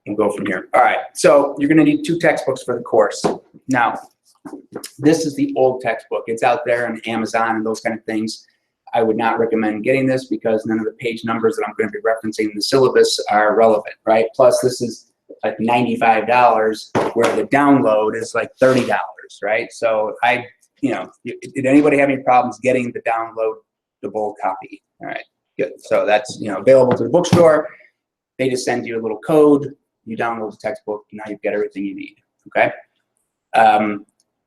we'll go from here. All right, so you're going to need 2 textbooks for the course. Now, this is the old textbook. It's out there on Amazon and those kind of things. I would not recommend getting this because none of the page numbers that I'm going to be referencing in the syllabus are relevant, right? Plus, this is like $95, where the download is like $30, right? So did anybody have any problems getting the downloadable copy? All right, good. So that's, available to the bookstore. They just send you a little code. You download the textbook. Now you've got everything you need, okay?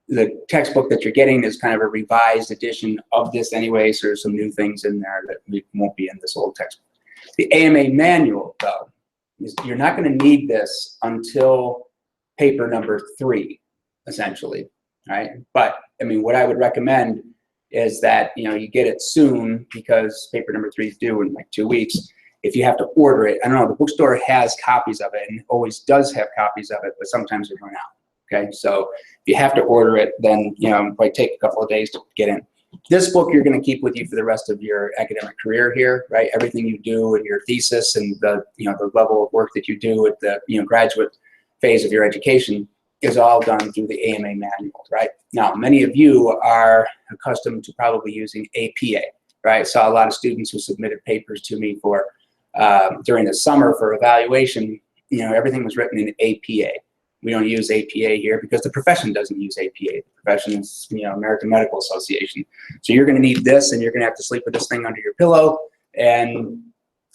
The textbook that you're getting is kind of a revised edition of this anyway, so there's some new things in there that won't be in this old textbook. The AMA manual, though, you're not going to need this until paper number 3, essentially, right? But, I mean, what I would recommend is that, you get it soon because paper number 3 is due in like 2 weeks. If you have to order it, I don't know, the bookstore has copies of it and always does have copies of it, but sometimes they run out. Okay, so if you have to order it, then it might take a couple of days to get in. This book you're going to keep with you for the rest of your academic career here, right? Everything you do in your thesis and the the level of work that you do at the graduate phase of your education is all done through the AMA manual, right? Now, many of you are accustomed to probably using APA, right? Saw a lot of students who submitted papers to me for during the summer for evaluation. Everything was written in APA. We don't use APA here because the profession doesn't use APA. The profession is, American Medical Association. So you're going to need this, and you're going to have to sleep with this thing under your pillow and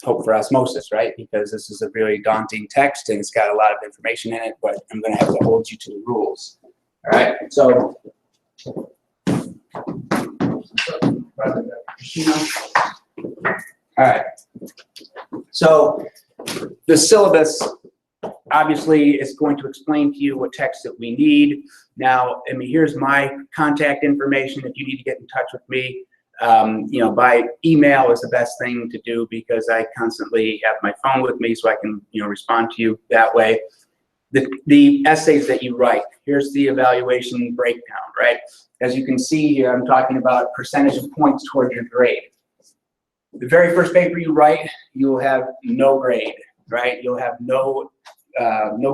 hope for osmosis, right? Because this is a really daunting text, and it's got a lot of information in it, but I'm going to have to hold you to the rules. All right, so all right. So the syllabus obviously is going to explain to you what text that we need. Now, I mean, here's my contact information if you need to get in touch with me. By email is the best thing to do because I constantly have my phone with me, so I can, respond to you that way. The essays that you write, here's the evaluation breakdown, right? As you can see here, I'm talking about percentage of points toward your grade. The very first paper you write, you will have no grade, right? You'll have no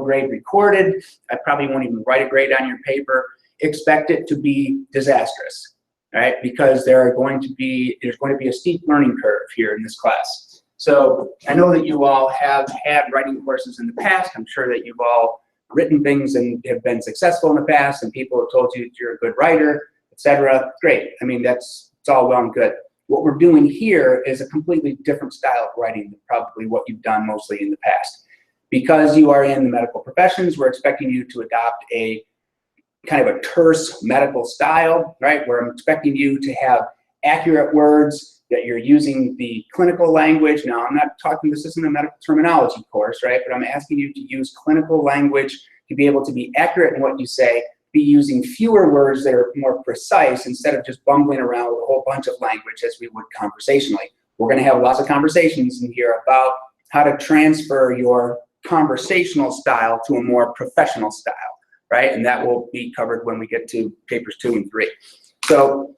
grade recorded. I probably won't even write a grade on your paper. Expect it to be disastrous, right? Because there's going to be a steep learning curve here in this class. So I know that you all have had writing courses in the past. I'm sure that you've all written things and have been successful in the past, and people have told you that you're a good writer, etc. Great. I mean, it's all well and good. What we're doing here is a completely different style of writing than probably what you've done mostly in the past. Because you are in the medical professions, we're expecting you to adopt a kind of a terse medical style, right? Where I'm expecting you to have accurate words, that you're using the clinical language. Now, I'm not talking, this isn't a medical terminology course, right? But I'm asking you to use clinical language to be able to be accurate in what you say, be using fewer words that are more precise instead of just bumbling around with a whole bunch of language as we would conversationally. We're going to have lots of conversations in here about how to transfer your conversational style to a more professional style, right? And that will be covered when we get to papers 2 and 3. So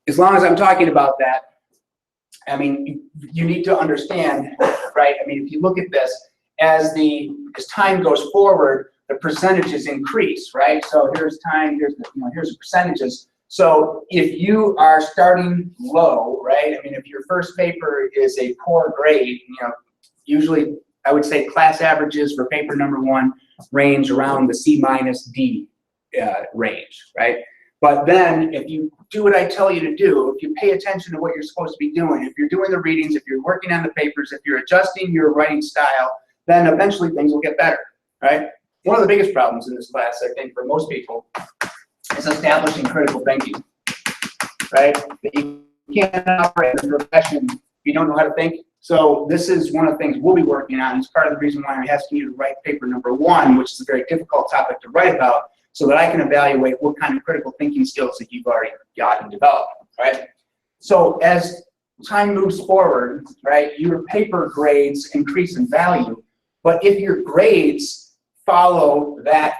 as long as I'm talking about that, I mean, you need to understand, right? I mean, if you look at this, as time goes forward, the percentages increase, right? So here's time, here's the percentages. So if you are starting low, right? I mean, if your first paper is a poor grade, usually I would say class averages for paper number 1 range around the C-D range, right? But then if you do what I tell you to do, if you pay attention to what you're supposed to be doing, if you're doing the readings, if you're working on the papers, if you're adjusting your writing style, then eventually things will get better, right? One of the biggest problems in this class, I think, for most people is establishing critical thinking, right? That you can't operate in a profession if you don't know how to think. So this is one of the things we'll be working on. It's part of the reason why I'm asking you to write paper number 1, which is a very difficult topic to write about, so that I can evaluate what kind of critical thinking skills that you've already got and developed, right? So as time moves forward, right, your paper grades increase in value, but if your grades follow that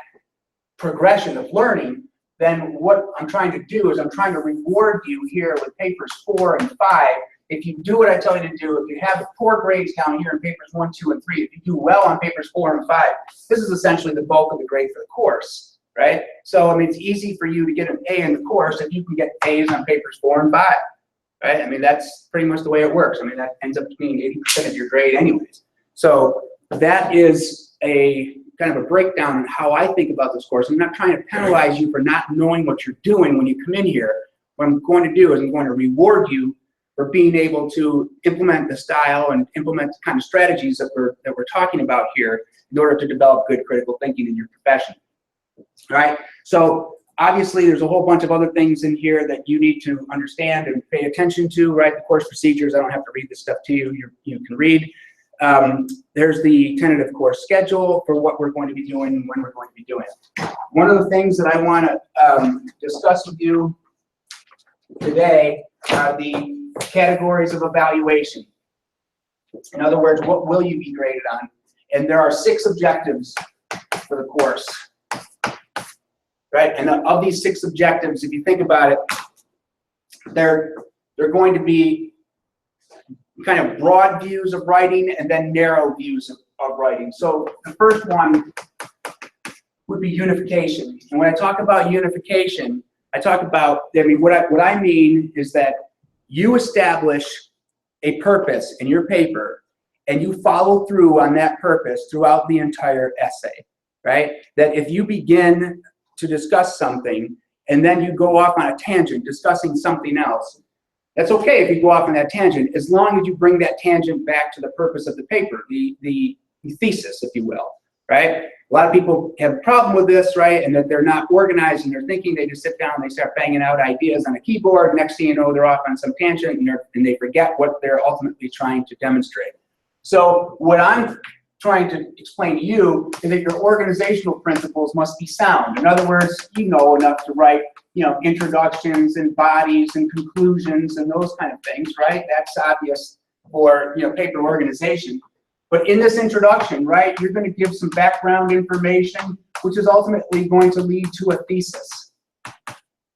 progression of learning, then what I'm trying to do is I'm trying to reward you here with papers 4 and 5 if you do what I tell you to do, if you have poor grades down here in papers 1, 2, and 3, if you do well on papers 4 and 5, this is essentially the bulk of the grade for the course, right? So, I mean, it's easy for you to get an A in the course if you can get A's on papers 4 and 5, right? I mean, that's pretty much the way it works. I mean, that ends up being 80% of your grade anyways. So that is a kind of a breakdown on how I think about this course. I'm not trying to penalize you for not knowing what you're doing when you come in here. What I'm going to do is I'm going to reward you for being able to implement the style and implement the kind of strategies that we're talking about here in order to develop good critical thinking in your profession. All right? So obviously there's a whole bunch of other things in here that you need to understand and pay attention to, right? The course procedures, I don't have to read this stuff to you. You can read. There's the tentative course schedule for what we're going to be doing and when we're going to be doing it. One of the things that I want to discuss with you today are the categories of evaluation. In other words, what will you be graded on? And there are 6 objectives for the course, right? And of these 6 objectives, if you think about it, they're going to be kind of broad views of writing and then narrow views of writing. So the first one would be unification. And when I talk about unification, I talk about, I mean, what I mean is that you establish a purpose in your paper and you follow through on that purpose throughout the entire essay, right? That if you begin to discuss something and then you go off on a tangent discussing something else, that's okay if you go off on that tangent, as long as you bring that tangent back to the purpose of the paper, the thesis, if you will, right? A lot of people have a problem with this, right? And that they're not organized in their thinking. They just sit down and they start banging out ideas on a keyboard. Next thing you know, they're off on some tangent and they forget what they're ultimately trying to demonstrate. So what I'm trying to explain to you is that your organizational principles must be sound. In other words, you know enough to write, you know, introductions and bodies and conclusions and those kind of things, right? That's obvious for, you know, paper organization. But in this introduction, right, you're going to give some background information, which is ultimately going to lead to a thesis,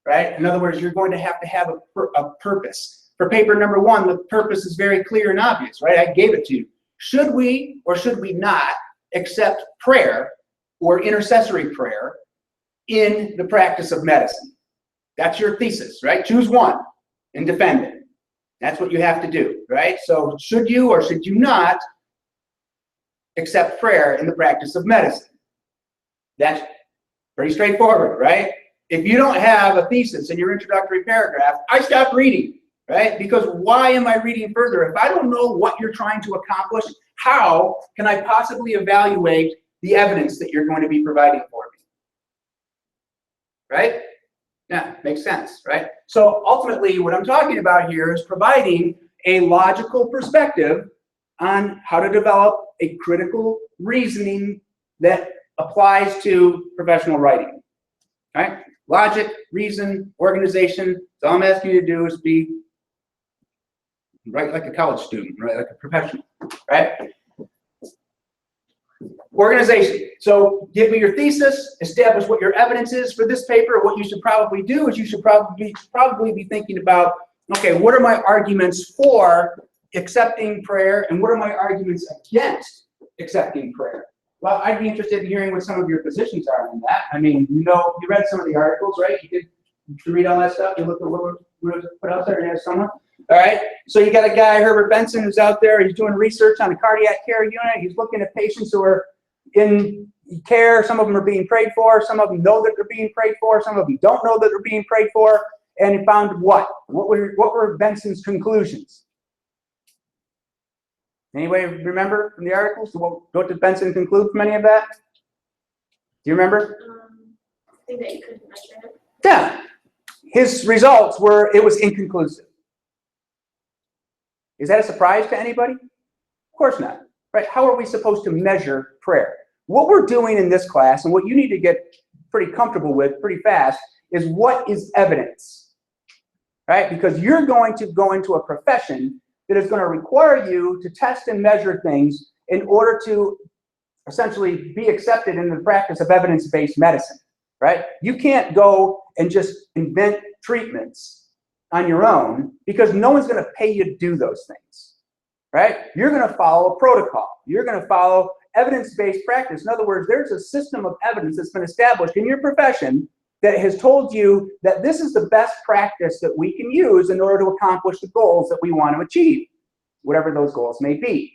right? In other words, you're going to have a purpose. For paper number 1, the purpose is very clear and obvious, right? I gave it to you. Should we or should we not accept prayer or intercessory prayer in the practice of medicine? That's your thesis, right? Choose one and defend it. That's what you have to do, right? So should you or should you not accept prayer in the practice of medicine? That's pretty straightforward, right? If you don't have a thesis in your introductory paragraph, I stop reading, right? Because why am I reading further? If I don't know what you're trying to accomplish, how can I possibly evaluate the evidence that you're going to be providing for me? Right? Yeah, makes sense, right? So ultimately, what I'm talking about here is providing a logical perspective on how to develop a critical reasoning that applies to professional writing, right? Logic, reason, organization. So all I'm asking you to do is write like a college student, right? Like a professional, right? Organization. So give me your thesis, establish what your evidence is for this paper. What you should probably do is you should probably be thinking about, okay, what are my arguments for accepting prayer and what are my arguments against accepting prayer? Well, I'd be interested in hearing what some of your positions are on that. I mean, you know, you read some of the articles, right? You read all that stuff. You look at what was put out there and have someone. All right. So you got a guy, Herbert Benson, who's out there. He's doing research on the cardiac care unit. He's looking at patients who are in care. Some of them are being prayed for. Some of them know that they're being prayed for. Some of them don't know that they're being prayed for. And he found what? What were Benson's conclusions? Anybody remember from the articles? What did Benson conclude from any of that? Do you remember? I think that you couldn't measure it. Yeah. His results were, it was inconclusive. Is that a surprise to anybody? Of course not. Right? How are we supposed to measure prayer? What we're doing in this class, and what you need to get pretty comfortable with pretty fast, is what is evidence? Right? Because you're going to go into a profession that is going to require you to test and measure things in order to essentially be accepted in the practice of evidence-based medicine, right? You can't go and just invent treatments on your own because no one's going to pay you to do those things, right? You're going to follow a protocol. You're going to follow evidence-based practice. In other words, there's a system of evidence that's been established in your profession that has told you that this is the best practice that we can use in order to accomplish the goals that we want to achieve, whatever those goals may be.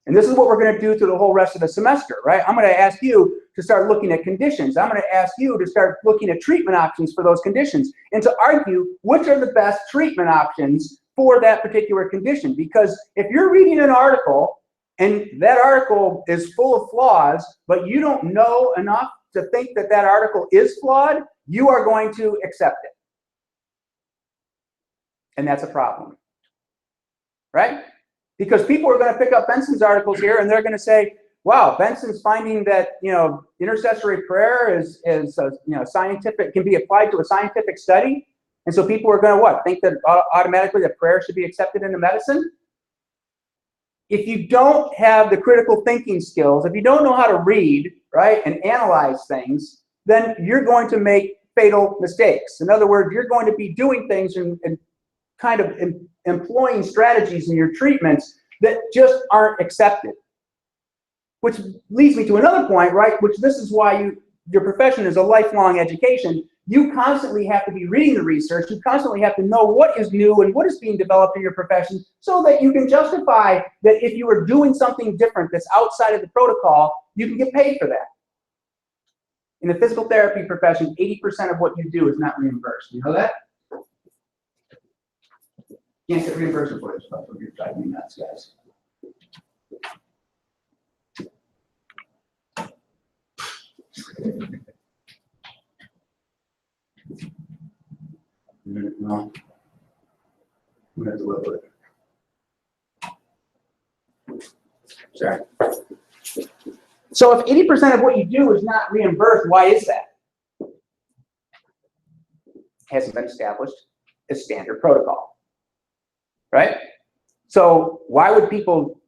And this is what we're going to do through the whole rest of the semester, right? I'm going to ask you to start looking at conditions. I'm going to ask you to start looking at treatment options for those conditions and to argue which are the best treatment options for that particular condition. Because if you're reading an article and that article is full of flaws, but you don't know enough to think that that article is flawed, you are going to accept it. And that's a problem, right? Because people are going to pick up Benson's articles here and they're going to say, wow, Benson's finding that, intercessory prayer is scientific, can be applied to a scientific study. And so people are going to think that automatically that prayer should be accepted into medicine? If you don't have the critical thinking skills, if you don't know how to read, right, and analyze things, then you're going to make fatal mistakes. In other words, you're going to be doing things and kind of employing strategies in your treatments that just aren't accepted. Which leads me to another point, right, which this is why your profession is a lifelong education. You constantly have to be reading the research. You constantly have to know what is new and what is being developed in your profession so that you can justify that if you are doing something different that's outside of the protocol, you can get paid for that. In the physical therapy profession, 80% of what you do is not reimbursed. You know that? You can't get reimbursed for this stuff if you're driving me nuts, guys. No. I'm gonna deliver it. Sorry. So if 80% of what you do is not reimbursed, why is that? It hasn't been established as standard protocol, right? So why would people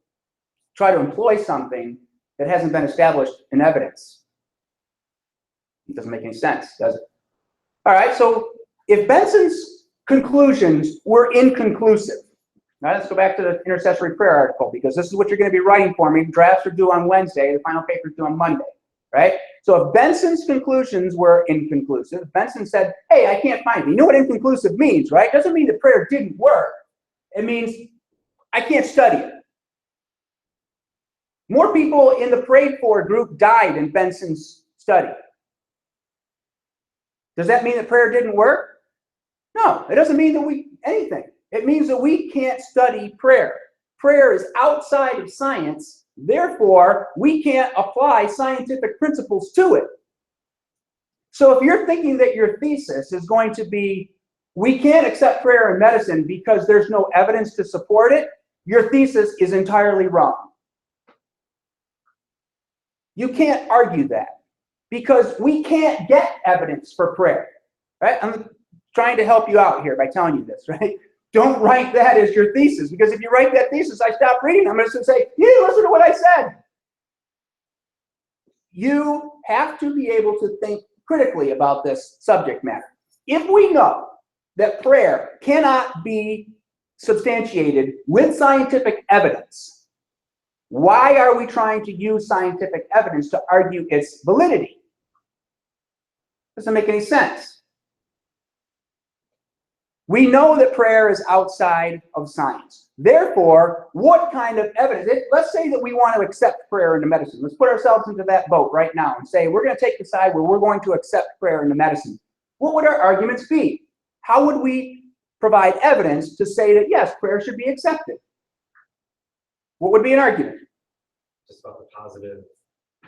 try to employ something that hasn't been established in evidence? It doesn't make any sense, does it? All right, so if Benson's conclusions were inconclusive, now let's go back to the intercessory prayer article because this is what you're going to be writing for me. Drafts are due on Wednesday, the final paper is due on Monday, right? So if Benson's conclusions were inconclusive, Benson said, hey, I can't find it. You know what inconclusive means, right? It doesn't mean the prayer didn't work. It means I can't study it. More people in the prayed for group died in Benson's study. Does that mean that prayer didn't work? No, it doesn't mean that anything. It means that we can't study prayer. Prayer is outside of science, therefore, we can't apply scientific principles to it. So if you're thinking that your thesis is going to be, we can't accept prayer in medicine because there's no evidence to support it, your thesis is entirely wrong. You can't argue that because we can't get evidence for prayer, right? I'm trying to help you out here by telling you this, right? Don't write that as your thesis because if you write that thesis, I stop reading. I'm just going to say, you didn't listen to what I said. You have to be able to think critically about this subject matter. If we know that prayer cannot be substantiated with scientific evidence, why are we trying to use scientific evidence to argue its validity? Doesn't make any sense. We know that prayer is outside of science. Therefore, what kind of evidence? Let's say that we want to accept prayer into medicine. Let's put ourselves into that boat right now and say we're going to take the side where we're going to accept prayer into medicine. What would our arguments be? How would we provide evidence to say that, yes, prayer should be accepted? What would be an argument? Just about the positive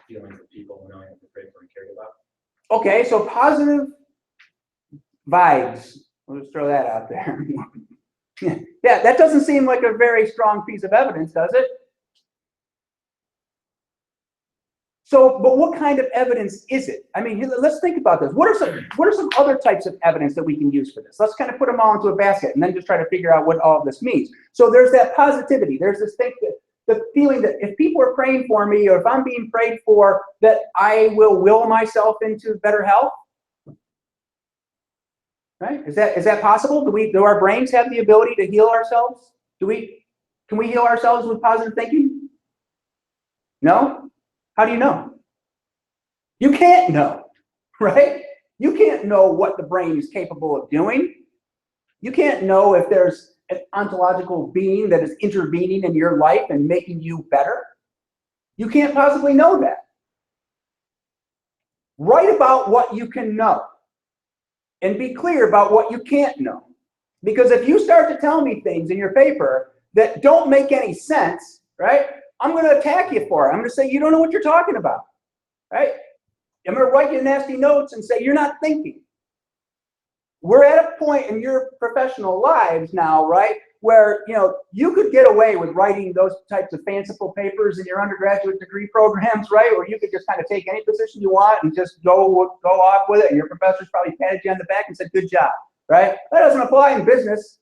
feelings of people knowing that they're prayed for and cared about. Okay, so positive vibes. We'll just throw that out there. Yeah, that doesn't seem like a very strong piece of evidence, does it? So, but what kind of evidence is it? I mean, let's think about this. What are some other types of evidence that we can use for this? Let's kind of put them all into a basket and then just try to figure out what all of this means. So there's that positivity. There's this thing that the feeling that if people are praying for me or if I'm being prayed for, that I will myself into better health. Right? Is that possible? Do our brains have the ability to heal ourselves? Can we heal ourselves with positive thinking? No? How do you know? You can't know, right? You can't know what the brain is capable of doing. You can't know if there's an ontological being that is intervening in your life and making you better. You can't possibly know that. Write about what you can know and be clear about what you can't know. Because if you start to tell me things in your paper that don't make any sense, right, I'm going to attack you for it. I'm going to say, you don't know what you're talking about, right? I'm going to write you nasty notes and say, you're not thinking. We're at a point in your professional lives now, right, where, you could get away with writing those types of fanciful papers in your undergraduate degree programs, right, where you could just kind of take any position you want and just go off with it, and your professors probably patted you on the back and said, good job, right? That doesn't apply in business,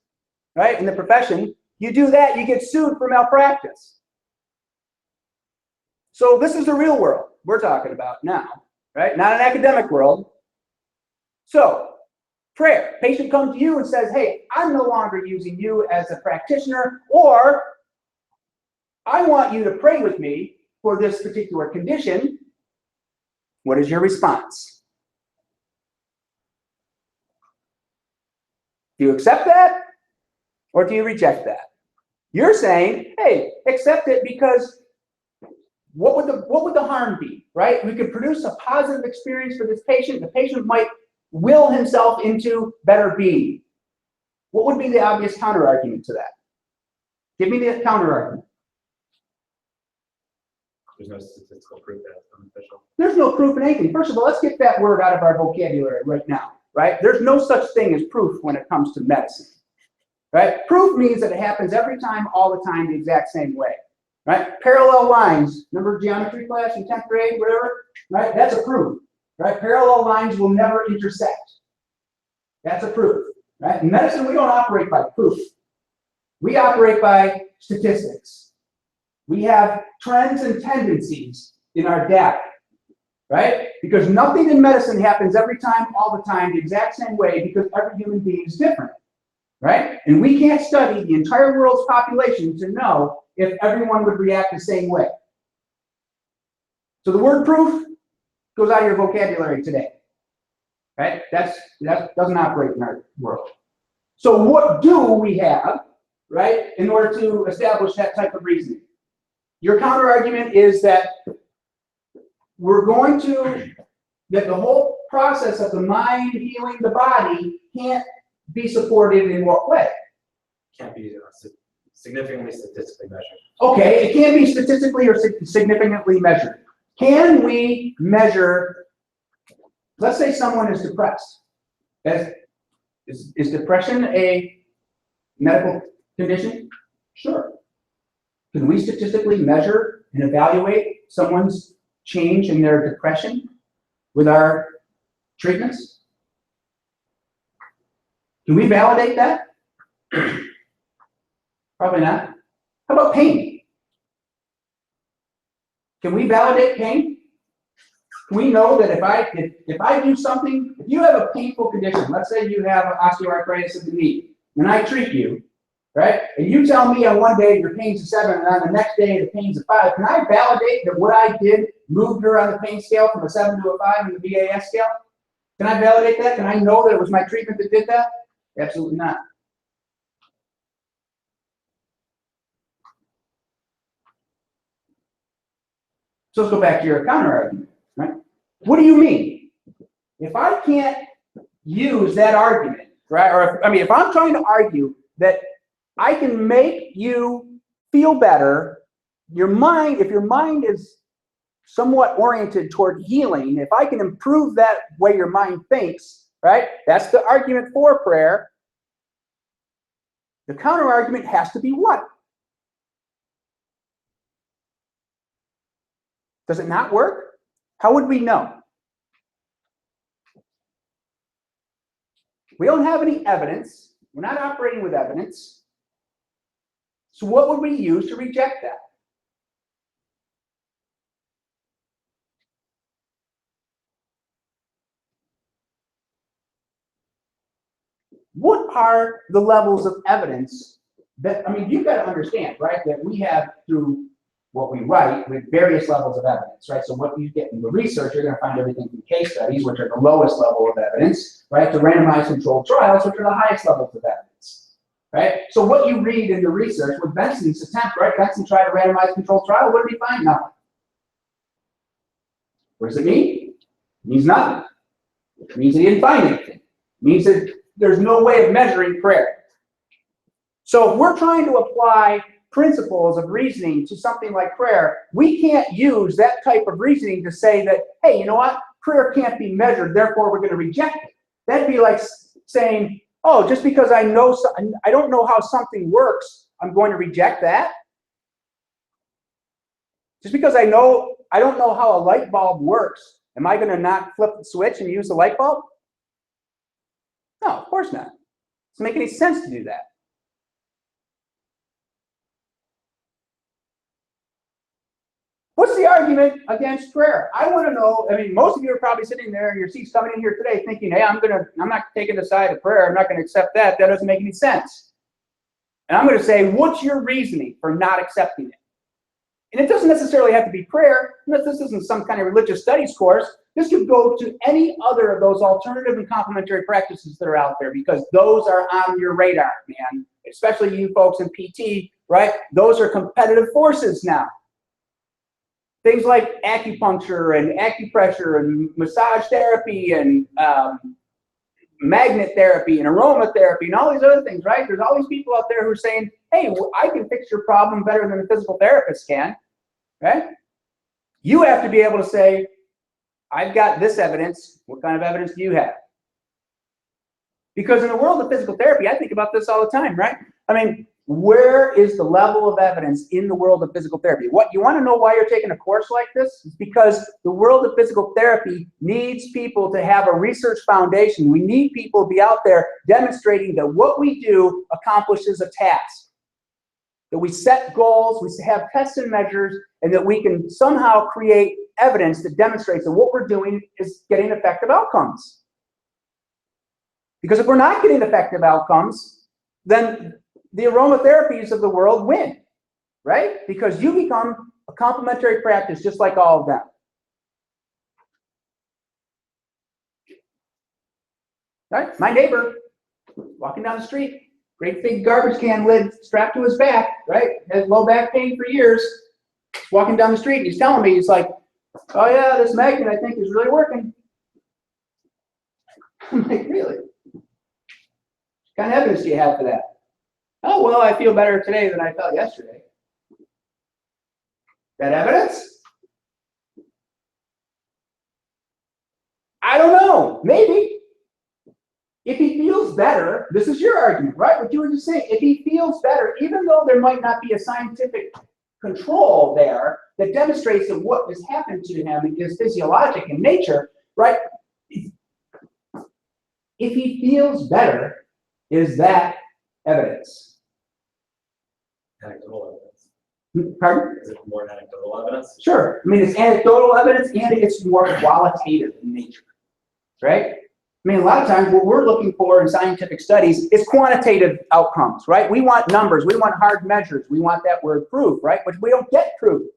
right, in the profession. You do that, you get sued for malpractice. So this is the real world we're talking about now, right? Not an academic world. So, prayer. Patient comes to you and says, hey, I'm no longer using you as a practitioner, or I want you to pray with me for this particular condition. What is your response? Do you accept that, or do you reject that? You're saying, hey, accept it, because what would the harm be, right? We could produce a positive experience for this patient. The patient might will himself into better being. What would be the obvious counter-argument to that? Give me the counter-argument. There's no statistical proof that it's beneficial. There's no proof in anything. First of all, let's get that word out of our vocabulary right now, right? There's no such thing as proof when it comes to medicine, right? Proof means that it happens every time, all the time, the exact same way, right? Parallel lines, remember geometry class in 10th grade, whatever, right? That's a proof, right? Parallel lines will never intersect. That's a proof, right? In medicine, we don't operate by proof. We operate by statistics. We have trends and tendencies in our data, right? Because nothing in medicine happens every time, all the time, the exact same way, because every human being is different, right? And we can't study the entire world's population to know if everyone would react the same way. So the word proof goes out of your vocabulary today, right? That doesn't operate in our world. So what do we have, right, in order to establish that type of reasoning? Your counter-argument is that that the whole process of the mind healing the body can't be supported in what way? Can't be significantly statistically measured. Okay, it can't be statistically or significantly measured. Can we measure, let's say someone is depressed. Is depression a medical condition? Sure. Can we statistically measure and evaluate someone's change in their depression with our treatments? Can we validate that? Probably not. How about pain? Can we validate pain? Can we know that if I do something, if you have a painful condition, let's say you have osteoarthritis of the knee, and I treat you, right? And you tell me on one day your pain's a 7, and on the next day the pain's a 5. Can I validate that what I did moved her on the pain scale from a 7 to a 5 in the VAS scale? Can I validate that? Can I know that it was my treatment that did that? Absolutely not. So let's go back to your counter argument, right? What do you mean? If I can't use that argument, right? Or if I'm trying to argue that I can make you feel better, if your mind is somewhat oriented toward healing, if I can improve that way your mind thinks, right? That's the argument for prayer. The counter argument has to be what? Does it not work? How would we know? We don't have any evidence. We're not operating with evidence. So what would we use to reject that? what are the levels of evidence that, I mean, you've got to understand, right, that we have through what we write with various levels of evidence, right? So what you get in the research, you're going to find everything from case studies, which are the lowest level of evidence, right, to randomized controlled trials, which are the highest levels of evidence, right? So what you read in the research with Benson's attempt, right? Benson tried a randomized controlled trial. What did he find? Nothing. What does it mean? It means nothing. It means he didn't find anything. It means that there's no way of measuring prayer. So if we're trying to apply principles of reasoning to something like prayer, we can't use that type of reasoning to say that, hey, you know what? Prayer can't be measured, therefore we're going to reject it. That'd be like saying, oh, just because I don't know how something works, I'm going to reject that. Just because I don't know how a light bulb works, am I going to not flip the switch and use the light bulb? No, of course not. It doesn't make any sense to do that. What's the argument against prayer? I want to know. I mean, most of you are probably sitting there in your seats coming in here today thinking, hey, I'm not taking the side of prayer. I'm not going to accept that. That doesn't make any sense. And I'm going to say, what's your reasoning for not accepting it? And it doesn't necessarily have to be prayer. This isn't some kind of religious studies course. This could go to any other of those alternative and complementary practices that are out there, because those are on your radar, man. Especially you folks in PT, right? Those are competitive forces now. Things like acupuncture and acupressure and massage therapy and magnet therapy and aromatherapy and all these other things, right? There's all these people out there who are saying, hey, I can fix your problem better than a physical therapist can, right? You have to be able to say, I've got this evidence. What kind of evidence do you have? Because in the world of physical therapy, I think about this all the time, right? I mean, where is the level of evidence in the world of physical therapy? What you want to know why you're taking a course like this? It's because the world of physical therapy needs people to have a research foundation. We need people to be out there demonstrating that what we do accomplishes a task. That we set goals, we have tests and measures, and that we can somehow create evidence that demonstrates that what we're doing is getting effective outcomes. Because if we're not getting effective outcomes, then the aromatherapies of the world win, right? Because you become a complementary practice just like all of them. Right? My neighbor, walking down the street, great big garbage can lid strapped to his back, right? Has low back pain for years. Walking down the street, he's telling me, he's like, oh yeah, this magnet I think is really working. I'm like, really? What kind of evidence do you have for that? Oh, well, I feel better today than I felt yesterday. That evidence? I don't know. Maybe. If he feels better, this is your argument, right? What you were just saying. If he feels better, even though there might not be a scientific control there that demonstrates that what has happened to him is physiologic in nature, right? If he feels better, is that evidence? Anecdotal evidence. Pardon? Is it more anecdotal evidence? Sure. I mean, it's anecdotal evidence and it's more qualitative in nature, right? I mean, a lot of times what we're looking for in scientific studies is quantitative outcomes, right? We want numbers. We want hard measures. We want that word proof, right? But we don't get proof.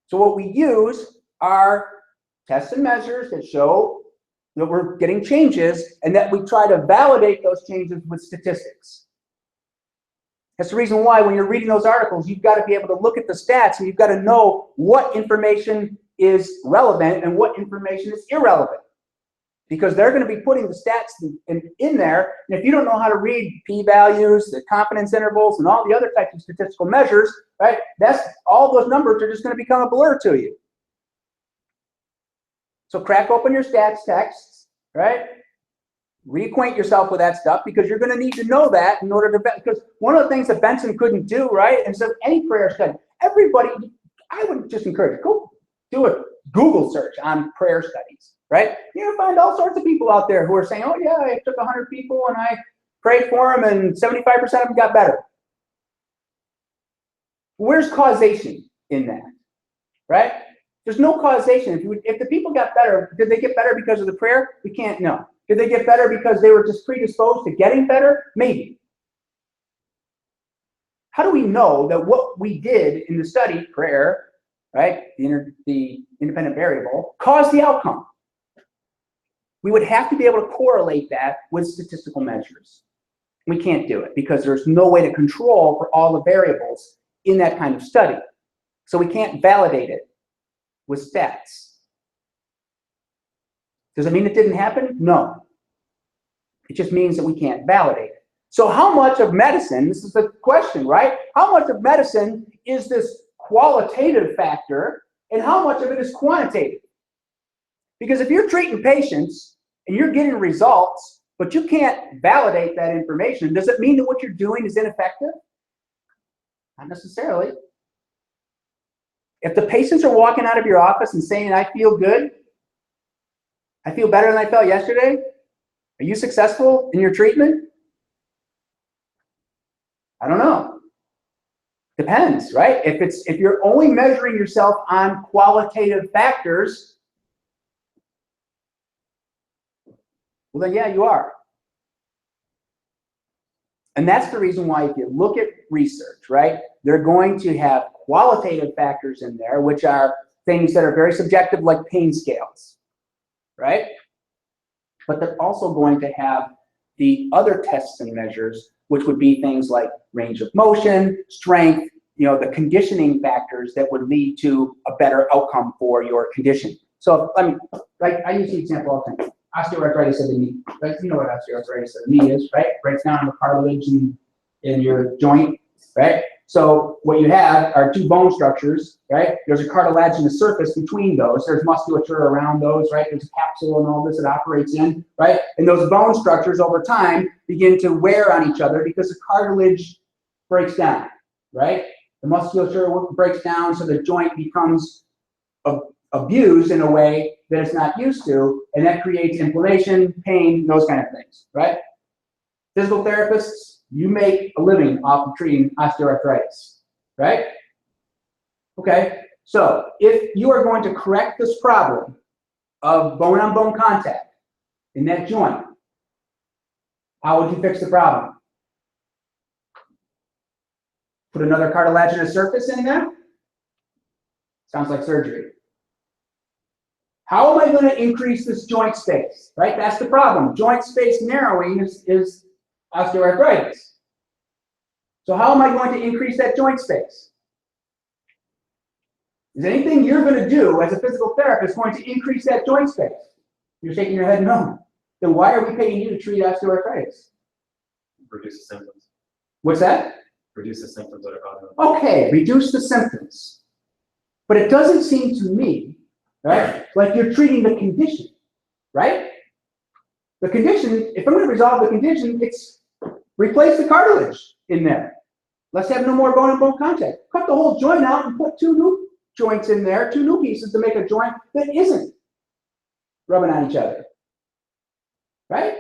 So what we use are tests and measures that show that we're getting changes and that we try to validate those changes with statistics. That's the reason why when you're reading those articles, you've got to be able to look at the stats and you've got to know what information is relevant and what information is irrelevant. Because they're going to be putting the stats in there, and if you don't know how to read p-values, the confidence intervals, and all the other types of statistical measures, right, all those numbers are just going to become a blur to you. So crack open your stats texts, right? Reacquaint yourself with that stuff because you're going to need to know that in order to, because one of the things that Benson couldn't do, right, and so any prayer study, everybody, I would just encourage you, go do a Google search on prayer studies, right? You're going to find all sorts of people out there who are saying, oh yeah, I took 100 people and I prayed for them and 75% of them got better. Where's causation in that, right? There's no causation. If the people got better, did they get better because of the prayer? We can't know. Did they get better because they were just predisposed to getting better? Maybe. How do we know that what we did in the study, prayer, right, the independent variable, caused the outcome? We would have to be able to correlate that with statistical measures. We can't do it because there's no way to control for all the variables in that kind of study. So we can't validate it with stats. Does it mean it didn't happen? No. It just means that we can't validate it. So how much of medicine, this is the question, right? How much of medicine is this qualitative factor and how much of it is quantitative? Because if you're treating patients and you're getting results, but you can't validate that information, does it mean that what you're doing is ineffective? Not necessarily. If the patients are walking out of your office and saying, I feel good, I feel better than I felt yesterday, are you successful in your treatment? I don't know. Depends, right? If you're only measuring yourself on qualitative factors, well then yeah, you are. And that's the reason why if you look at research, right, they're going to have qualitative factors in there, which are things that are very subjective like pain scales, right? But they're also going to have the other tests and measures, which would be things like range of motion, strength, the conditioning factors that would lead to a better outcome for your condition. So I use the example all the time. Osteoarthritis of the knee. Right? You know what osteoarthritis of the knee is, right? Breaks down the cartilage in your joint, right? So what you have are two bone structures, right? There's a cartilaginous surface between those. There's musculature around those, right? There's a capsule and all this it operates in, right? And those bone structures over time begin to wear on each other because the cartilage breaks down, right? The musculature breaks down, so the joint becomes abused in a way that it's not used to, and that creates inflammation, pain, those kind of things, right? Physical therapists, you make a living off of treating osteoarthritis, right? Okay, so if you are going to correct this problem of bone-on-bone contact in that joint, how would you fix the problem? Put another cartilaginous surface in there? Sounds like surgery. How am I going to increase this joint space, right? That's the problem. Joint space narrowing is osteoarthritis. So how am I going to increase that joint space? Is anything you're going to do as a physical therapist going to increase that joint space? You're shaking your head no. Then why are we paying you to treat osteoarthritis? Reduce the symptoms. What's that? Reduce the symptoms that are causing them. Okay, reduce the symptoms. But it doesn't seem to me, right, like you're treating the condition, right? The condition, if I'm going to resolve the condition, it's replace the cartilage in there. Let's have no more bone-on-bone contact. Cut the whole joint out and put two new joints in there, two new pieces to make a joint that isn't rubbing on each other, right?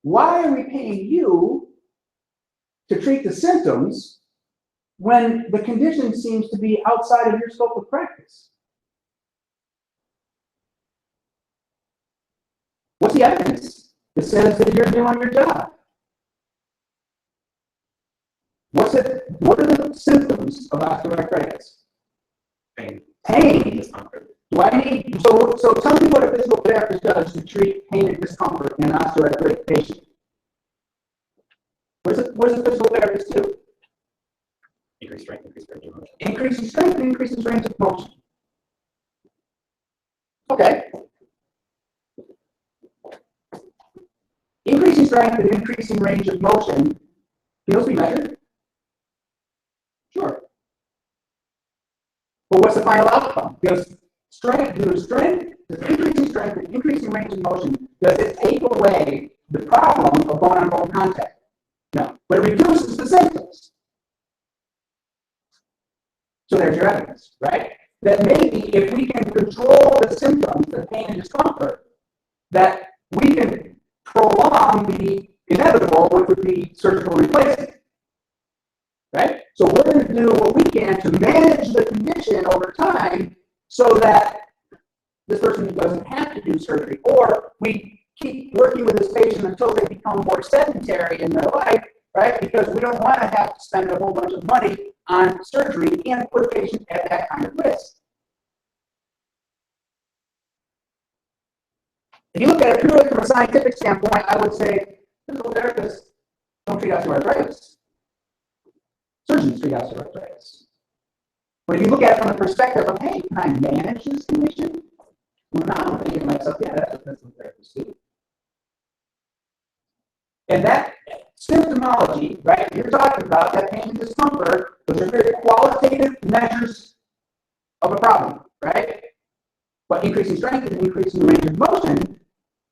Why are we paying you to treat the symptoms when the condition seems to be outside of your scope of practice? What's the evidence that says that you're doing your job? What are the symptoms of osteoarthritis? Pain. Pain. Discomfort. Do I need, so tell me what a physical therapist does to treat pain and discomfort in an osteoarthritic patient. What does a physical therapist do? Increase strength, increase range of motion. Increasing strength, increasing range of motion. Okay. Increasing strength and increasing range of motion, can those be measured? Sure. But what's the final outcome? Does increasing strength and increasing range of motion, does it take away the problem of bone-on-bone contact? No. But it reduces the symptoms. So there's your evidence, right? That maybe if we can control the symptoms, the pain and discomfort, that we can prolong the inevitable, which would be surgical replacement. Right? So we're going to do what we can to manage the condition over time so that this person doesn't have to do surgery, or we keep working with this patient until they become more sedentary in their life, right? Because we don't want to have to spend a whole bunch of money on surgery and put a patient at that kind of risk. If you look at it purely from a scientific standpoint, I would say physical therapists don't treat osteoarthritis. Surgeons treat osteoarthritis. But if you look at it from the perspective of, hey, can I manage this condition? Well, now I'm thinking to myself, yeah, that's what physical therapists do. And that symptomology, right, you're talking about that pain and discomfort, those are very qualitative measures of a problem, right? But increasing strength and increasing range of motion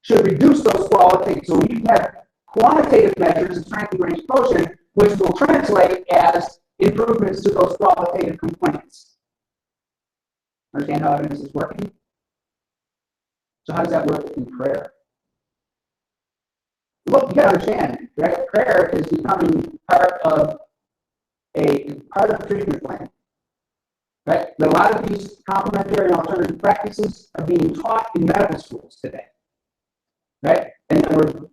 should reduce those qualitative. So you have quantitative measures of strength and range of motion, which will translate as improvements to those qualitative complaints. Understand how this is working? So how does that work in prayer? Well, you gotta understand, right? Prayer is becoming part of the treatment plan. Right? A lot of these complementary and alternative practices are being taught in medical schools today. Right? And there were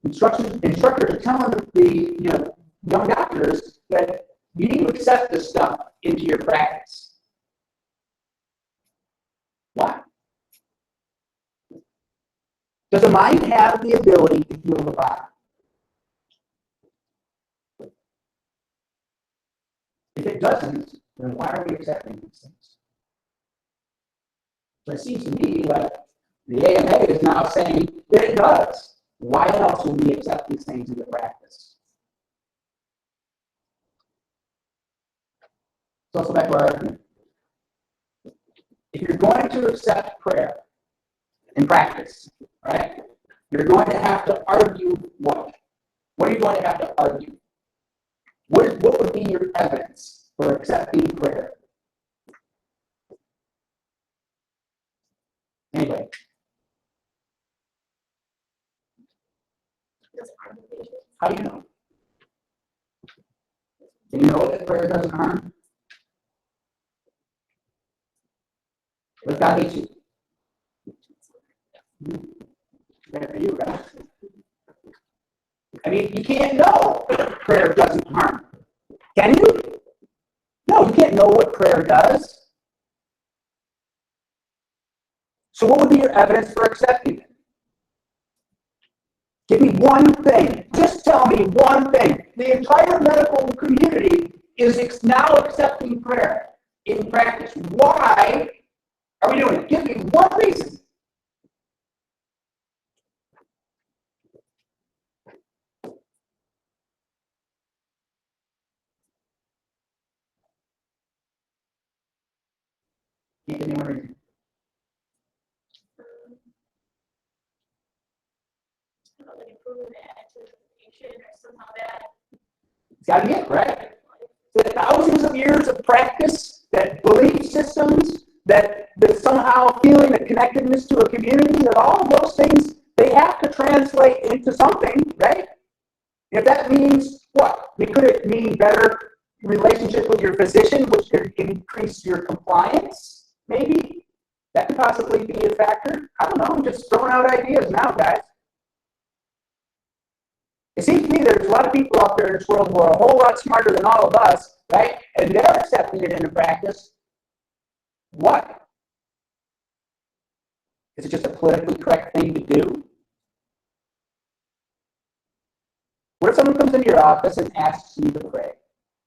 instructors are telling the young doctors that you need to accept this stuff into your practice. Why? Does the mind have the ability to heal the body? If it doesn't, then why are we accepting these things? So it seems to me like the AMA is now saying that it does. Why else would we accept these things into practice? So let's go back to our argument. If you're going to accept prayer in practice, right, you're going to have to argue what? What are you going to have to argue? What would be your evidence for accepting prayer? Anyway. How do you know? Do you know that prayer doesn't harm? But God hates you. Bad for you, guys. I mean, you can't know prayer doesn't harm. Can you? No, you can't know what prayer does. So what would be your evidence for accepting it? Give me one thing. Just tell me one thing. The entire medical community is now accepting prayer in practice. Why are we doing it? Give me one reason. Can't give me one reason. Like improving the anticipation or somehow that. It's got to be it, right? The thousands of years of practice, that belief systems, that somehow feeling the connectedness to a community, that all of those things, they have to translate into something, right? If that means what? Could it mean better relationship with your physician, which could increase your compliance? Maybe that could possibly be a factor. I don't know. I'm just throwing out ideas now, guys. It seems to me there's a lot of people out there in this world who are a whole lot smarter than all of us, right? And they're accepting it into practice. What? Is it just a politically correct thing to do? What if someone comes into your office and asks you to pray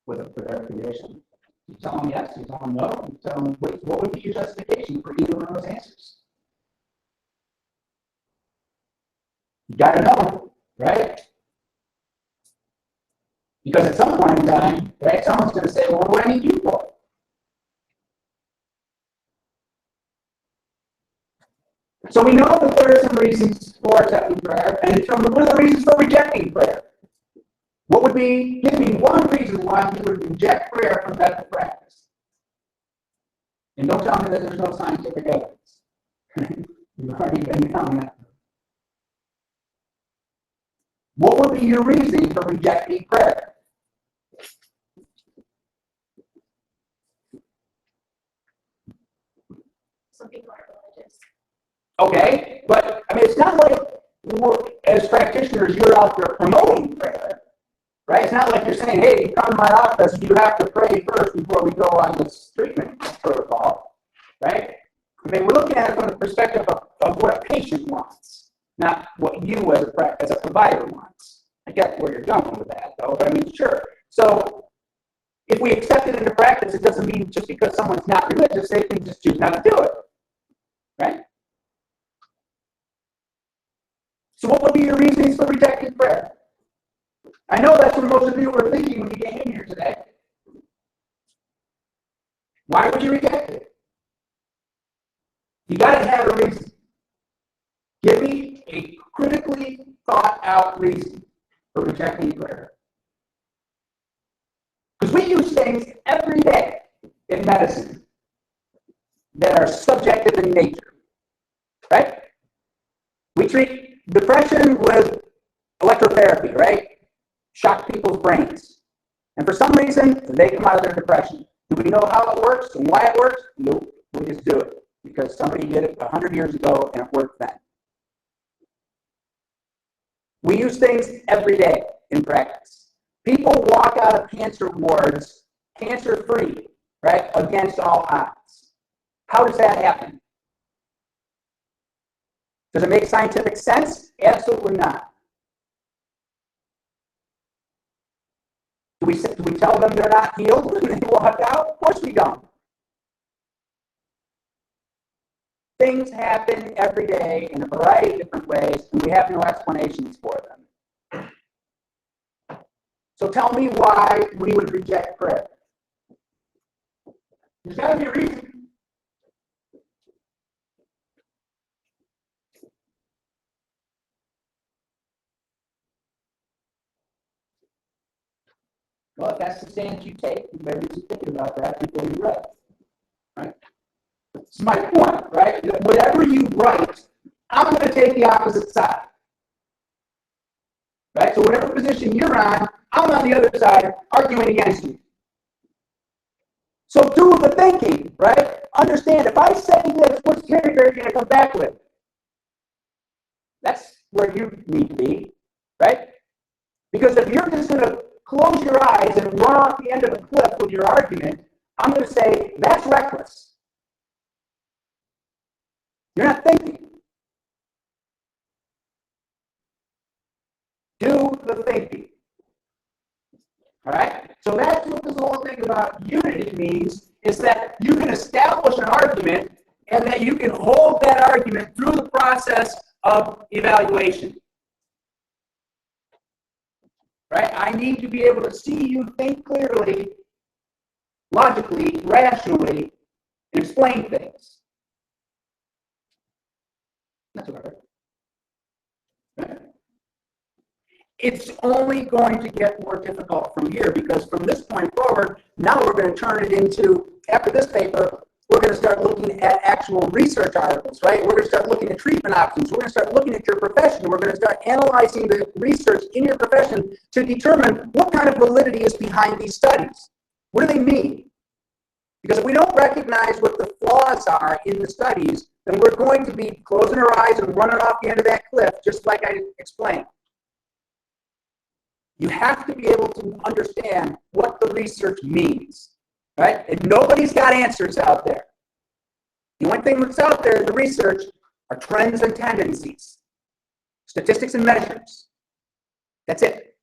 with a prayer condition? You tell them yes, you tell them no, you tell them what would be your justification for either one of those answers? You got to know, right? Because at some point in time, right, someone's going to say, well, what do I need you for? So we know that there are some reasons for accepting prayer, and what are the reasons for rejecting prayer? What would be, give me one reason why you would reject prayer from medical practice? And don't tell me that there's no scientific evidence. You've already been telling that. What would be your reason for rejecting prayer? Some people are religious. Okay, But, I mean, it's not like as practitioners, you're out there promoting prayer, right? It's not like you're saying, hey, you come to my office, you have to pray first before we go on this treatment protocol, right? I mean, we're looking at it from the perspective of what a patient wants, not what you as a provider wants. I get where you're going with that, though, but I mean, sure. So if we accept it into practice, it doesn't mean just because someone's not religious, they can just choose not to do it, right? So what would be your reasons for rejecting prayer? I know that's what most of you were thinking when you came in here today. Why would you reject it? You got to have a reason. Give me a critically thought out reason for rejecting prayer. Because we use things every day in medicine that are subjective in nature, right? We treat depression with electrotherapy, right? Shock people's brains. And for some reason, they come out of their depression. Do we know how it works and why it works? Nope. We just do it because somebody did it 100 years ago and it worked then. We use things every day in practice. People walk out of cancer wards cancer-free, right, against all odds. How does that happen? Does it make scientific sense? Absolutely not. Do we tell them they're not healed when they walk out? Of course we don't. Things happen every day in a variety of different ways, and we have no explanations for them. So tell me why we would reject prayer. There's got to be a reason. Well, if that's the stance you take, you better be thinking about that before you write. Right? It's my point, right? Whatever you write, I'm going to take the opposite side. Right? So whatever position you're on, I'm on the other side arguing against you. So do the thinking, right? Understand, if I say this, what's Terry going to come back with? That's where you need to be, right? Because if you're just going to close your eyes and run off the end of the cliff with your argument, I'm going to say, that's reckless. You're not thinking. Do the thinking. All right? So that's what this whole thing about unity means, is that you can establish an argument and that you can hold that argument through the process of evaluation. Right? I need to be able to see you think clearly, logically, rationally, and explain things. That's what I heard. Right? It's only going to get more difficult from here because from this point forward, now we're going to turn it into, after this paper, we're going to start looking at actual research articles, right? We're going to start looking at treatment options. We're going to start looking at your profession. We're going to start analyzing the research in your profession to determine what kind of validity is behind these studies. What do they mean? Because if we don't recognize what the flaws are in the studies, then we're going to be closing our eyes and running off the end of that cliff, just like I explained. You have to be able to understand what the research means, right? And nobody's got answers out there. The only thing that's out there in the research are trends and tendencies, statistics and measures. That's it.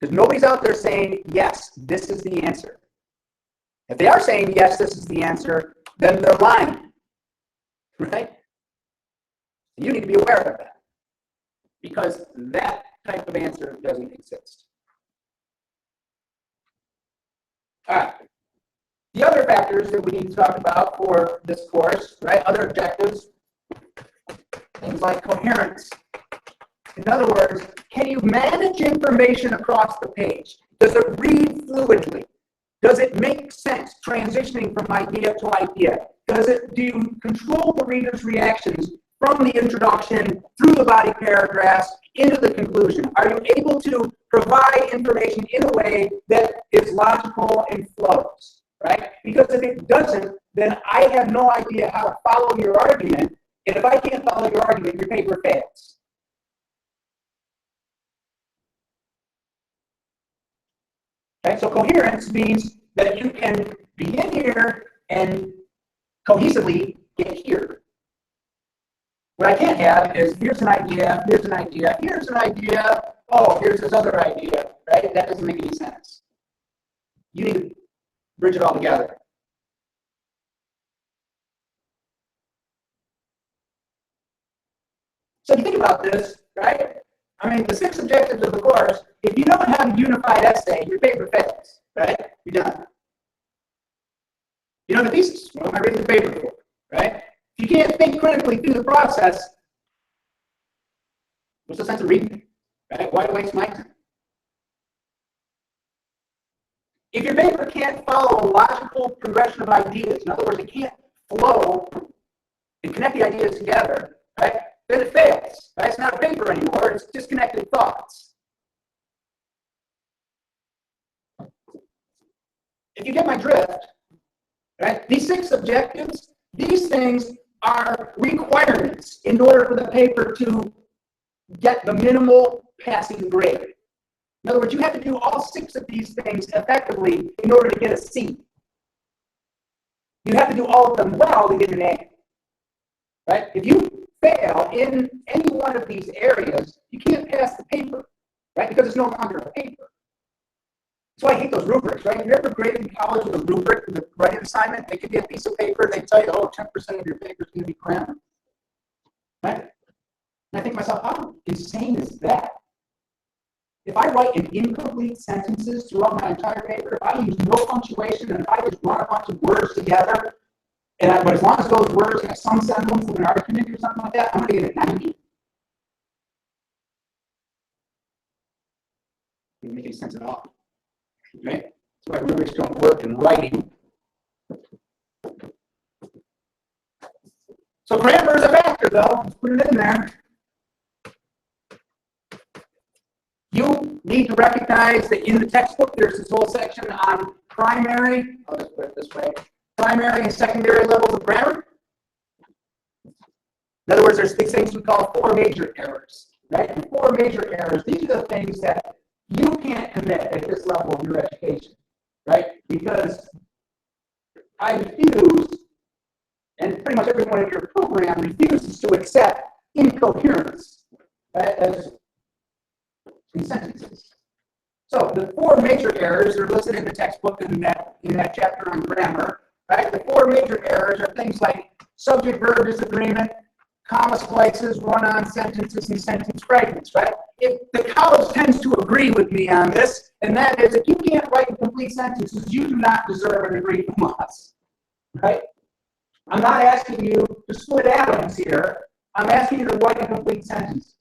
Because nobody's out there saying, yes, this is the answer. If they are saying, yes, this is the answer, then they're lying, right? You need to be aware of that because that type of answer doesn't exist. All right. The other factors that we need to talk about for this course, right, other objectives, things like coherence. In other words, can you manage information across the page? Does it read fluidly? Does it make sense transitioning from idea to idea? Do you control the reader's reactions from the introduction through the body paragraphs into the conclusion? Are you able to provide information in a way that is logical and flows, right? Because if it doesn't, then I have no idea how to follow your argument And if I can't follow your argument, your paper fails. Okay, so coherence means that you can begin here and cohesively get here. What I can't have is here's an idea, here's an idea, here's an idea, oh, here's this other idea, right? That doesn't make any sense. You need to bridge it all together. So if you think about this, right? I mean, the 6 objectives of the course, if you don't have a unified essay, your paper fails, right? You're done. You know the thesis, what am I reading the paper for, right? If you can't think critically through the process, what's the sense of reading, right? Why waste my time? If your paper can't follow a logical progression of ideas, in other words, it can't flow and connect the ideas together, right? Then it fails, right? It's not a paper anymore, it's disconnected thoughts. If you get my drift, right? These 6 objectives, these things are requirements in order for the paper to get the minimal passing grade. In other words, you have to do all 6 of these things effectively in order to get a C. You have to do all of them well to get an A. Right? If you fail in any one of these areas, you can't pass the paper, right? Because it's no longer a paper. That's why I hate those rubrics, right? Have you ever graded in college with a rubric with a writing assignment? It could be a piece of paper, they tell you, oh, 10% of your paper is going to be grammar. Right? And I think to myself, how insane is that? If I write in incomplete sentences throughout my entire paper, if I use no punctuation, and if I just run a bunch of words together, but as long as those words have some semblance of an argument or something like that, I'm going to get a 90. Doesn't make any sense at all. Right? That's why rubrics don't work in writing. So grammar is a factor, though. Let's put it in there. You need to recognize that in the textbook, there's this whole section on primary, I'll just put it this way, primary and secondary levels of grammar. In other words, there's these things we call 4 major errors, right? And 4 major errors, these are the things that you can't commit at this level of your education, right? Because I refuse, and pretty much everyone in your program refuses to accept incoherence, right, as in sentences. So the 4 major errors are listed in the textbook in that chapter on grammar, right? The 4 major errors are things like subject-verb disagreement, comma splices, run-on sentences, and sentence fragments, right? If the college tends to agree with me on this, and that is if you can't write complete sentences, you do not deserve a degree from us, right? I'm not asking you to split atoms here. I'm asking you to write complete sentences.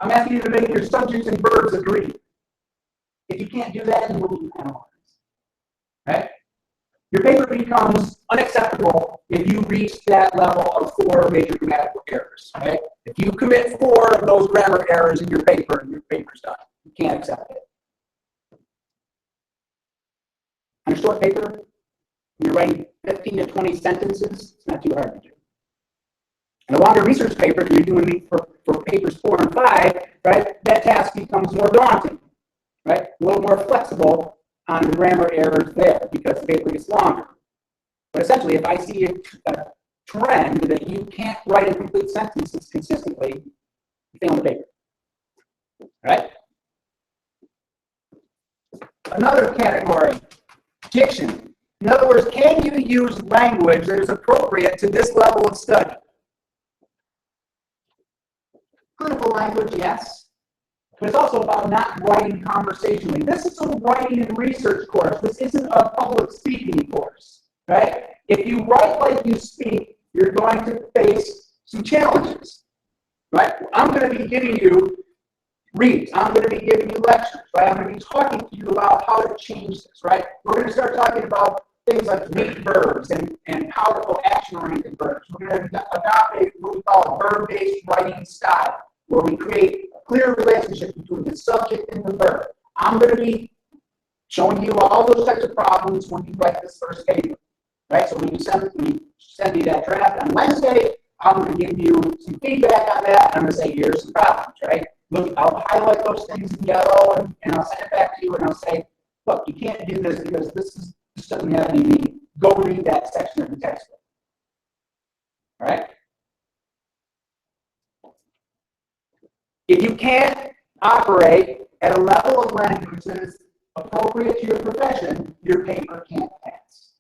I'm asking you to make your subjects and verbs agree. If you can't do that, you will be penalized. Right? Your paper becomes unacceptable if you reach that level of 4 major grammatical errors. Right? If you commit 4 of those grammar errors in your paper's done. You can't accept it. On a short paper, you're writing 15 to 20 sentences, it's not too hard to do. In a longer research paper, if you're doing for papers 4 and 5, right, that task becomes more daunting, right? A little more flexible on the grammar errors there because the paper gets longer. But essentially, if I see a trend that you can't write incomplete sentences consistently, you fail on the paper, right? Another category, diction. In other words, can you use language that is appropriate to this level of study? Clinical language, yes. But it's also about not writing conversationally. This is a writing and research course. This isn't a public speaking course, right? If you write like you speak, you're going to face some challenges, right? I'm going to be giving you reads. I'm going to be giving you lectures, right? I'm going to be talking to you about how to change this, right? We're going to start talking about things like weight verbs and powerful action-oriented verbs. We're going to adopt what we call a verb-based writing style, where we create a clear relationship between the subject and the verb. I'm going to be showing you all those types of problems when you write this first paper, right? So when you send me that draft on Wednesday, I'm gonna give you some feedback on that, and I'm gonna say, here's some problems, right? Look, I'll highlight those things in yellow, and I'll send it back to you, and I'll say, look, you can't do this because this doesn't have any meaning. Go read that section of the textbook. All right? If you can't operate at a level of language that is appropriate to your profession, your paper can't pass.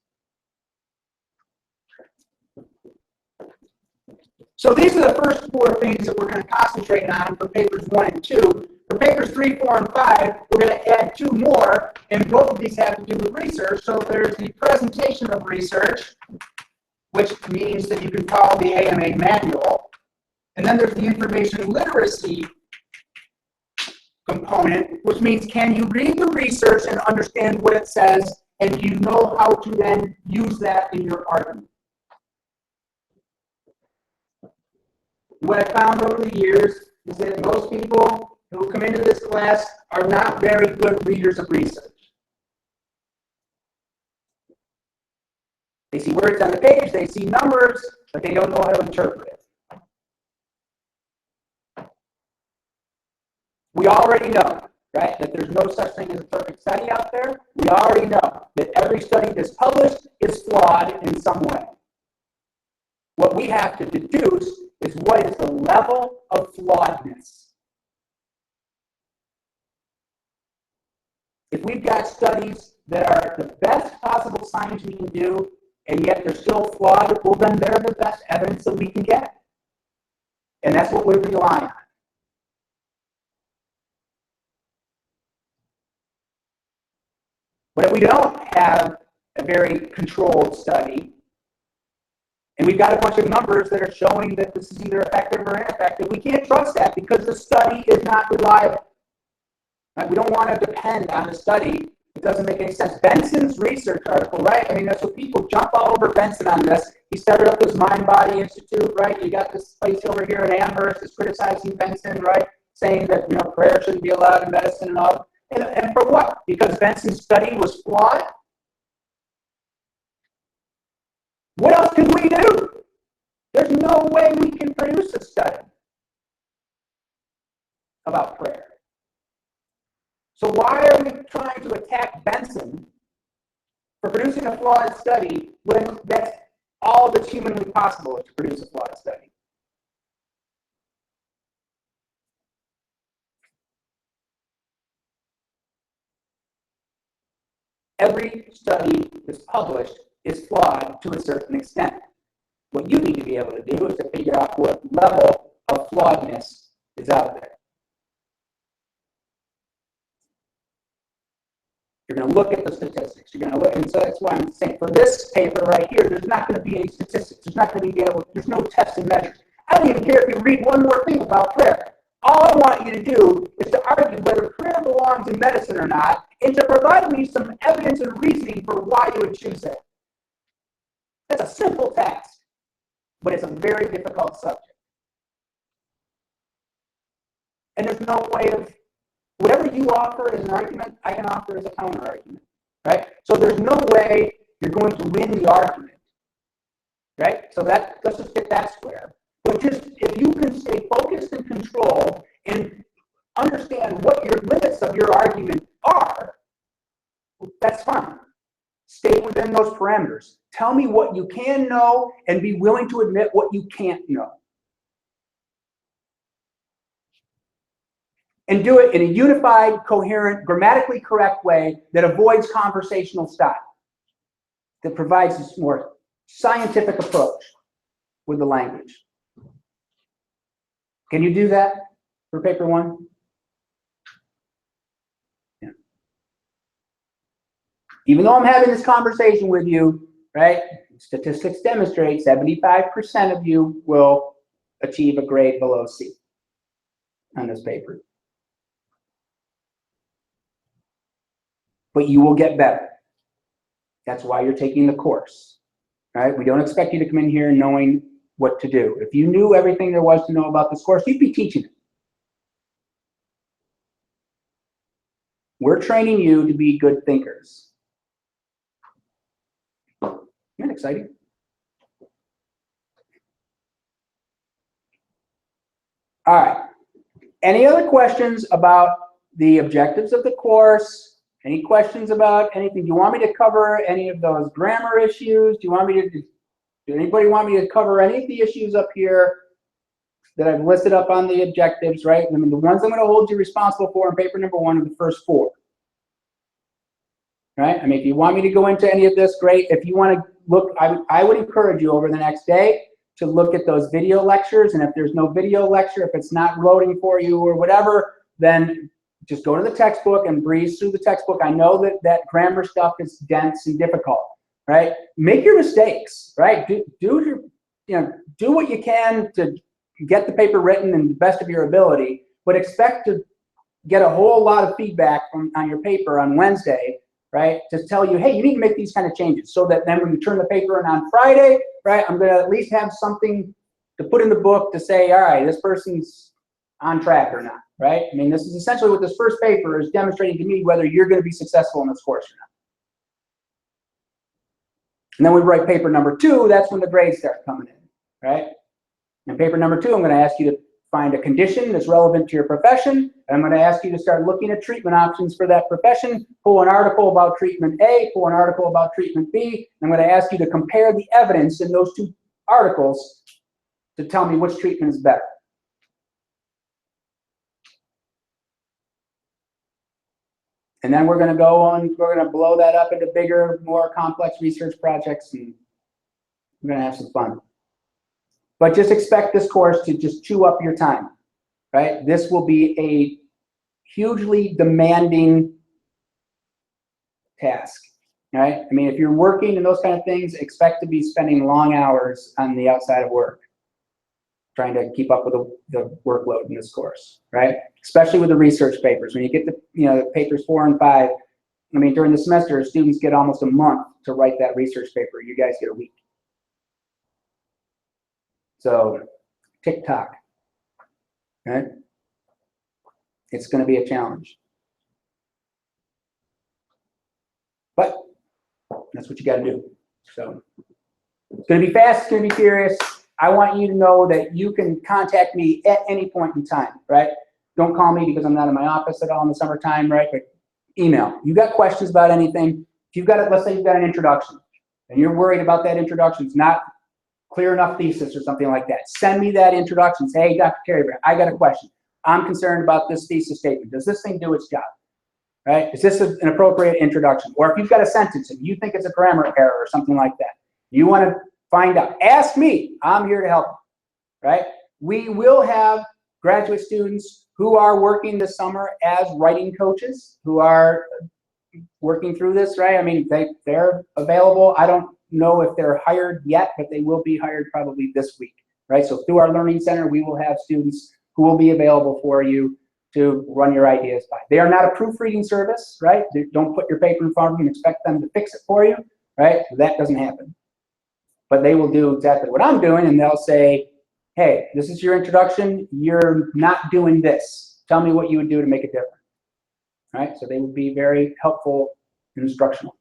So these are the first four things that we're going to concentrate on for papers 1 and 2. For papers 3, 4, and 5, we're going to add 2 more, and both of these have to do with research. So there's the presentation of research, which means that you can follow the AMA manual. And then there's the information literacy component, which means can you read the research and understand what it says, and you know how to then use that in your argument. What I found over the years is that most people who come into this class are not very good readers of research. They see words on the page, they see numbers, but they don't know how to interpret it. We already know, right, that there's no such thing as a perfect study out there. We already know that every study that's published is flawed in some way. What we have to deduce is what is the level of flawedness. If we've got studies that are the best possible science we can do, and yet they're still flawed, well, then they're the best evidence that we can get. And that's what we rely on. But if we don't have a very controlled study, and we've got a bunch of numbers that are showing that this is either effective or ineffective, we can't trust that because the study is not reliable. Right? We don't want to depend on a study. It doesn't make any sense. Benson's research article, right? I mean, that's what people jump all over Benson on this. He started up this Mind Body Institute, right? You got this place over here in Amherst that's criticizing Benson, right? Saying that, you know, prayer shouldn't be allowed in medicine and all. And for what? Because Benson's study was flawed? What else can we do? There's no way we can produce a study about prayer. So why are we trying to attack Benson for producing a flawed study when that's all that's humanly possible to produce a flawed study? Every study that's published is flawed to a certain extent. What you need to be able to do is to figure out what level of flawedness is out there. You're going to look at the statistics. You're going to look, and so that's why I'm saying for this paper right here, there's not going to be any statistics. There's not going to be there's no tests and measures. I don't even care if you read one more thing about prayer. All I want you to do is to argue whether prayer belongs in medicine or not, and to provide me some evidence and reasoning for why you would choose it. That's a simple task, but it's a very difficult subject. And there's no way of, whatever you offer as an argument, I can offer as a counter argument, right? So there's no way you're going to win the argument, right? So let's just get that square. But just, if you can stay focused and controlled and understand what your limits of your argument are, that's fine. Stay within those parameters. Tell me what you can know and be willing to admit what you can't know. And do it in a unified, coherent, grammatically correct way that avoids conversational style, that provides this more scientific approach with the language. Can you do that for paper 1? Yeah. Even though I'm having this conversation with you, right? Statistics demonstrate 75% of you will achieve a grade below C on this paper. But you will get better. That's why you're taking the course, right? We don't expect you to come in here knowing what to do. If you knew everything there was to know about this course, you'd be teaching it. We're training you to be good thinkers. Isn't that exciting? All right. Any other questions about the objectives of the course? Any questions about anything? Do you want me to cover any of those grammar issues? Do anybody want me to cover any of the issues up here that I've listed up on the objectives, right? I mean, the ones I'm going to hold you responsible for in paper number 1 are the first 4. Right? I mean, if you want me to go into any of this, great. If you want to look, I would encourage you over the next day to look at those video lectures. And if there's no video lecture, if it's not loading for you or whatever, then just go to the textbook and breeze through the textbook. I know that grammar stuff is dense and difficult, right? Make your mistakes, right? Do what you can to get the paper written in the best of your ability, but expect to get a whole lot of feedback on your paper on Wednesday, right, to tell you, hey, you need to make these kind of changes, so that then when you turn the paper in on Friday, right, I'm going to at least have something to put in the book to say, all right, this person's on track or not, right? I mean, this is essentially what this first paper is demonstrating to me, whether you're going to be successful in this course or not. And then we write paper number 2, that's when the grades start coming in, right? In paper number 2, I'm going to ask you to find a condition that's relevant to your profession. And I'm going to ask you to start looking at treatment options for that profession. Pull an article about treatment A, pull an article about treatment B. I'm going to ask you to compare the evidence in those 2 articles to tell me which treatment is better. And then we're going to go on, we're going to blow that up into bigger, more complex research projects, and we're going to have some fun. But just expect this course to just chew up your time, right? This will be a hugely demanding task, right? I mean, if you're working and those kind of things, expect to be spending long hours on the outside of work, trying to keep up with the workload in this course, right? Especially with the research papers. When you get the papers 4 and 5, I mean, during the semester, students get almost a month to write that research paper. You guys get a week. So, tick-tock, right? It's going to be a challenge. But that's what you got to do. So, it's going to be fast, it's going to be furious. I want you to know that you can contact me at any point in time, right? Don't call me because I'm not in my office at all in the summertime, right? But email. You got questions about anything? If you've got it, let's say you've got an introduction, and you're worried about that introduction, it's not clear enough thesis or something like that. Send me that introduction. Say, hey, Dr. Terry, I got a question. I'm concerned about this thesis statement. Does this thing do its job? Right? Is this an appropriate introduction? Or if you've got a sentence and you think it's a grammar error or something like that, you want to find out. Ask me. I'm here to help. Right? We will have graduate students who are working this summer as writing coaches, who are working through this, right? I mean, they're available. I don't know if they're hired yet, but they will be hired probably this week, right? So through our Learning Center, we will have students who will be available for you to run your ideas by. They are not a proofreading service, right? Don't put your paper in front of them and expect them to fix it for you, right? That doesn't happen. But they will do exactly what I'm doing, and they'll say, hey, this is your introduction. You're not doing this. Tell me what you would do to make it different, right? So they will be very helpful and instructional.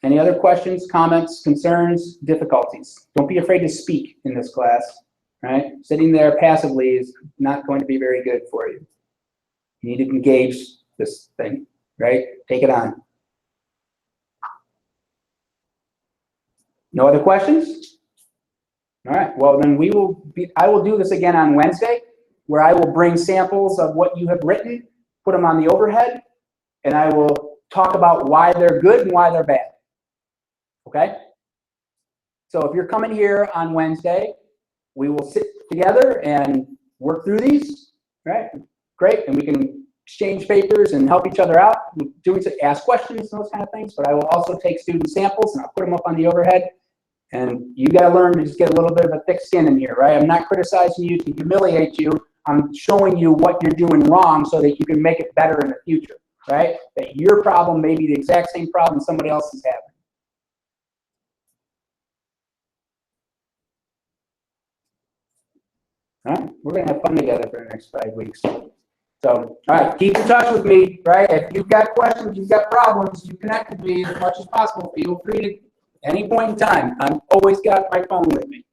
Any other questions, comments, concerns, difficulties? Don't be afraid to speak in this class, right? Sitting there passively is not going to be very good for you. You need to engage this thing, right? Take it on. No other questions? All right, well then I will do this again on Wednesday, where I will bring samples of what you have written, put them on the overhead, and I will talk about why they're good and why they're bad. Okay? So if you're coming here on Wednesday, we will sit together and work through these, right? Great, and we can exchange papers and help each other out, ask questions and those kind of things, but I will also take student samples and I'll put them up on the overhead. And you got to learn to just get a little bit of a thick skin in here, right? I'm not criticizing you to humiliate you. I'm showing you what you're doing wrong so that you can make it better in the future, right? That your problem may be the exact same problem somebody else is having. All right, we're going to have fun together for the next 5 weeks. So, all right, keep in touch with me, right? If you've got questions, you've got problems, you connect with me as much as possible. Feel free any point in time, I've always got my phone with me.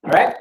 All right?